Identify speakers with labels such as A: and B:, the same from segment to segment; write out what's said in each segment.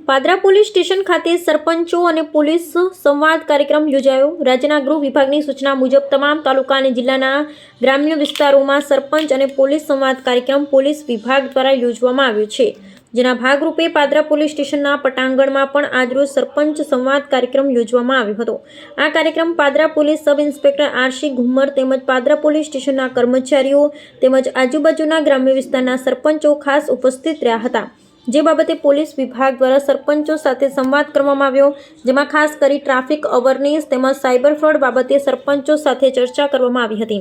A: Padra police station ખાતે સરપંચો અને પોલીસ સંવાદ કાર્યક્રમ યોજાયો। રાજ્યના ગૃહ વિભાગની સૂચના મુજબ તમામ તાલુકા અને જિલ્લાના ગ્રામ્ય વિસ્તારોમાં સરપંચ અને પોલીસ સંવાદ કાર્યક્રમ પોલીસ વિભાગ દ્વારા યોજવામાં આવ્યો છે, જેના ભાગરૂપે પાદરા પોલીસ સ્ટેશનના પટાંગણમાં પણ આજરોજ સરપંચ સંવાદ કાર્યક્રમ યોજવામાં આવ્યો હતો। આ કાર્યક્રમ Padra police sub inspector R C Ghummar તેમજ પાદરા પોલીસ સ્ટેશનના કર્મચારીઓ તેમજ આજુબાજુના ગ્રામ્ય વિસ્તારના સરપંચો ખાસ ઉપસ્થિત રહ્યા હતા, જે બાબતે પોલીસ વિભાગ દ્વારા સરપંચો સાથે સંવાદ કરવામાં આવ્યો, જેમાં ખાસ કરી ટ્રાફિક અવેરનેસ તેમજ સાયબર ફ્રોડ બાબતે સરપંચો સાથે ચર્ચા કરવામાં આવી હતી,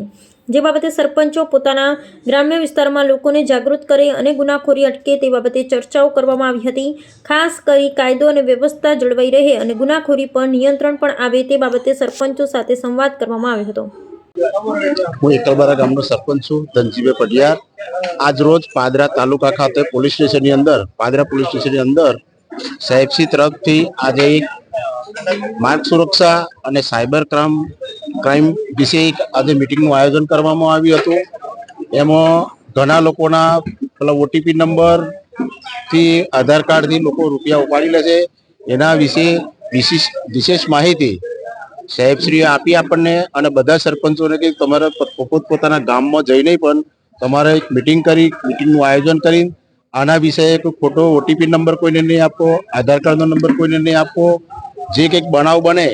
A: જે બાબતે સરપંચો પોતાના ગ્રામ્ય વિસ્તારમાં લોકોને જાગૃત કરે અને ગુનાખોરી અટકે તે બાબતે ચર્ચાઓ કરવામાં આવી હતી। ખાસ કરી કાયદો અને વ્યવસ્થા જળવાઈ રહે અને ગુનાખોરી પર નિયંત્રણ પણ આવે તે બાબતે સરપંચો સાથે સંવાદ કરવામાં આવ્યો હતો।
B: હું એકલબારા ગામનો સરપંચ છું, ધનજીભાઈ પટિયાર। આજ રોજ પાદરા તાલુકા ખાતે પોલીસ સ્ટેશનની અંદર સાહેબશ્રી તરફથી આજે એક માર્ગ સુરક્ષા અને સાયબર ક્રાઇમ વિશે આજે મીટિંગનું આયોજન કરવામાં આવ્યું હતું। એમાં ઘણા લોકોના પેલા ઓટીપી નંબરથી આધાર કાર્ડથી લોકો રૂપિયા ઉપાડી લે છે, એના વિશે વિશેષ માહિતી સાહેબશ્રીએ આપી આપણને, અને બધા સરપંચોને કે તમારે પોતપોતાના ગામમાં જઈને પણ તમારે એક મીટિંગનું આયોજન કરી આના વિશે કોઈ ખોટો ઓટીપી નંબર કોઈને નહીં આપવો, આધાર કાર્ડનો નંબર કોઈને નહીં આપવો। જે કંઈક બનાવ બને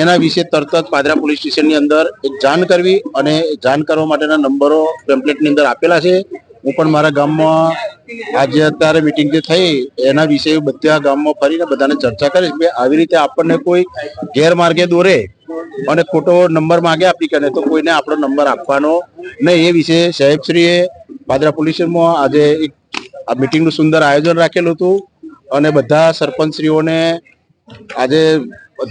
B: એના વિશે તરત જ પાદરા પોલીસ સ્ટેશનની અંદર એક જાણ કરવી, અને જાણ કરવા માટેના નંબરો પેમ્પલેટની અંદર આપેલા છે। હું પણ મારા ગામમાં આજે અત્યારે મીટિંગ જે થઈ એના વિશે બધા ગામમાં ફરીને બધાને ચર્ચા કરીશ કે આવી રીતે આપણને કોઈ ગેરમાર્ગે દોરે અને ખોટો નંબર માગે એપ્લિકન્ટને તો કોઈને આપણો નંબર આપવાનો નહીં। એ વિશે સાહેબશ્રીએ પાદરા પોલીસ સ્ટેશનમાં આજે એક આ મીટિંગનું સુંદર આયોજન રાખેલું હતું, અને બધા સરપંચશ્રીઓને આજે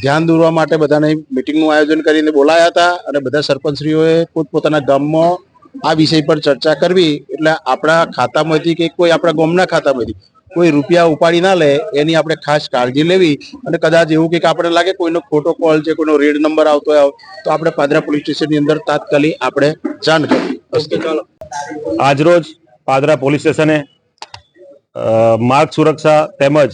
B: ધ્યાન દોરવા માટે બધાને મીટિંગનું આયોજન કરીને બોલાયા હતા, અને બધા સરપંચશ્રીઓએ પોતપોતાના ગામમાં આ વિષય પર ચર્ચા કરવી, એટલે આપણા ખાતામાંથી કે કોઈ આપણા ગામના ખાતામાંથી કોઈ રૂપિયા ઉપાડી ના લે એની આપણે ખાસ કાળજી લેવી। અને કદાચ એવું કે આપણે લાગે કોઈનો ખોટો કોલ છે, કોઈનો રેડ નંબર આવતો હોય તો આપણે પાદરા પોલીસ સ્ટેશનની અંદર તાત્કાલિક આપણે જાણ કરવી।
C: આજરોજ પાદરા પોલીસ સ્ટેશને માર્ગ સુરક્ષા તેમજ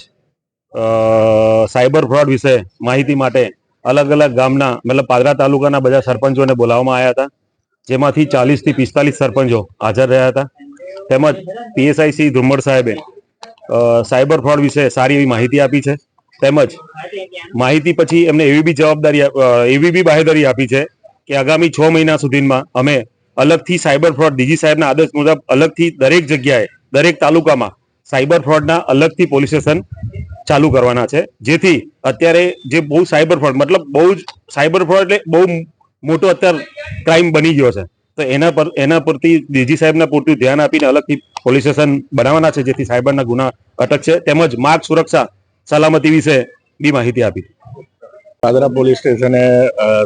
C: સાયબર ફ્રોડ વિશે માહિતી માટે અલગ અલગ ગામના મતલબ પાદરા તાલુકાના બધા સરપંચોને બોલાવવામાં આવ્યા હતા, જેમાંથી 40 થી 45 સરપંચો હાજર રહ્યા હતા। તેમજ પીએસઆઈ શ્રી ધુમ્મર સાહેબે સાયબર ફ્રોડ વિશે સારી એવી માહિતી આપી છે, તેમજ માહિતી પછી એમને એવી બી બાહેધરી આપી છે કે આગામી 6 મહિના સુધીમાં અમે અલગથી સાયબર ફ્રોડ ડીજી સાહેબના આદેશ મુજબ અલગથી દરેક જગ્યાએ દરેક તાલુકામાં સાયબર ફ્રોડના અલગથી પોલીસ સ્ટેશન ચાલુ કરવાના છે, જેથી અત્યારે જે બહુ સાયબર ફ્રોડ મતલબ બહુ જ સાયબર ફ્રોડ એટલે બહુ મોટો અત્યારે ક્રાઇમ બની ગયો છે, તો એના પરથી ડીજી સાહેબના પૂરતું ધ્યાન આપીને અલગથી પોલીસ સ્ટેશન બનાવવાના છે, જેથી સાયબરના ગુના અટકશે। તેમજ માર્ગ સુરક્ષા સલામતી વિશે બી માહિતી આપી।
B: પાદરા પોલીસ સ્ટેશને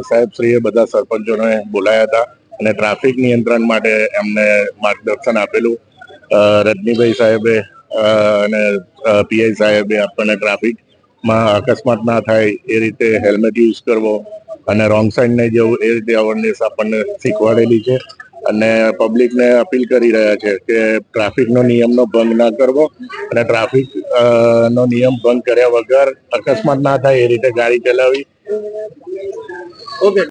B: સાહેબશ્રીએ બધા સરપંચોને બોલાયા હતા અને ટ્રાફિક નિયંત્રણ માટે એમને માર્ગદર્શન આપેલું। રજનીભાઈ સાહેબે અને પીઆઈ સાહેબે આપણને ટ્રાફિકમાં અકસ્માત ના થાય એ રીતે હેલ્મેટ યુઝ કરવો અને રોંગ સાઈડ નહીં જવું એ રીતે અવેરનેસ આપણને શીખવાડેલી છે, અને પબ્લિકને અપીલ કરી રહ્યા છે કે ટ્રાફિકનો નિયમનો ભંગ ના કરવો, અને ટ્રાફિક નો નિયમ ભંગ કર્યા વગર અકસ્માત ના થાય એ રીતે ગાડી ચલાવવી। ઓકે।